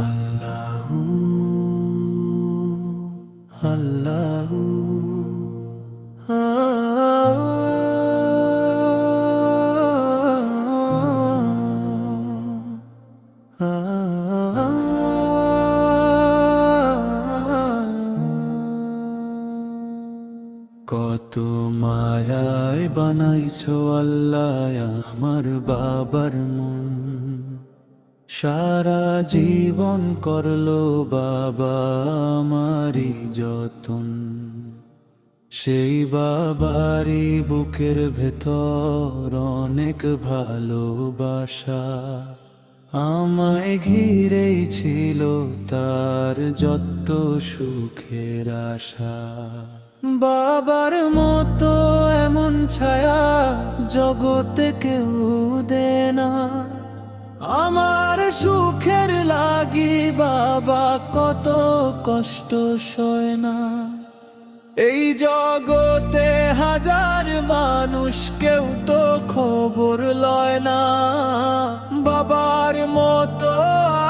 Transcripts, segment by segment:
আল্লাহু আল্লাহু কত মায়ায় বানাইছো আল্লাহ আমার বাবার মন, সারা জীবন করলো বাবা আমারই যতন। সেই বাবারই বুকের ভেতর অনেক ভালোবাসা, আমায় ঘিরেই ছিল তার যত সুখের আশা। বাবার মতো এমন ছায়া জগতে কেউ দেয় না, আমার সুখের লাগি বাবা কত কষ্ট সয় না। এই জগতে হাজার মানুষ কেউ তো খবর লয় না, বাবার মতো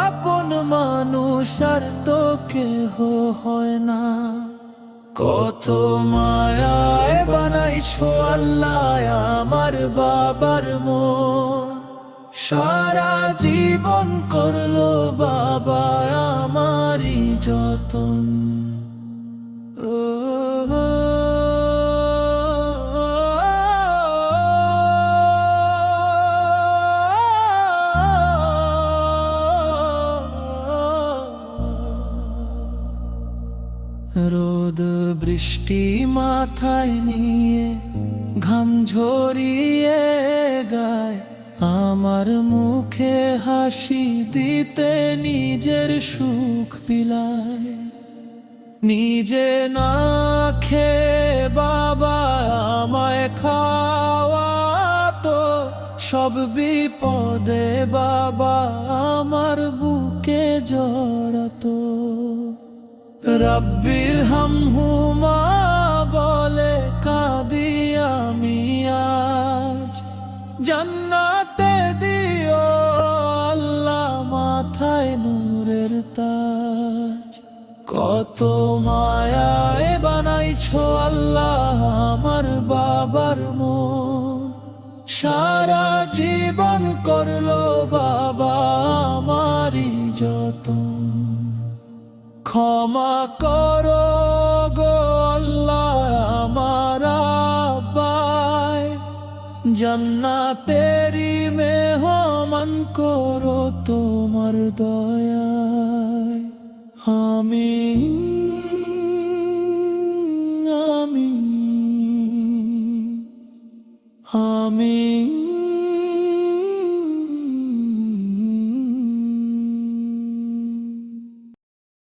আপন মানুষ আর তো কেহ হয় না। কত মায়ায় বানাইছো আল্লাহ আমার বাবার মন, সারা জীবন করলো বাবা আমারই যতন। রোদ বৃষ্টি মাথায় নিয়ে ঘাম ঝরিয়ে গায়, আমার মুখে হাসি দিতে নিজের সুখ বিলায়। নিজে না খেয়ে বাবা আমায় খাওয়াতো, সব বিপদে বাবা আমার বুকে জড়াতো। রব্বির হামহুমা বলে কাঁদি আমি আজ, জান্নাতে দিও আল্লাহ মাথায় নূরের তাজ। কত মায়ায় বানাইছো আল্লাহ আমার বাবার মন, সারা জীবন করলো বাবা আমারই যতন। ক্ষমা করো গো আল্লাহ আমার আব্বায়, জান্নাতেরি মেহমান করো তোমার দয়ায়। আমিন আমিন আমিন।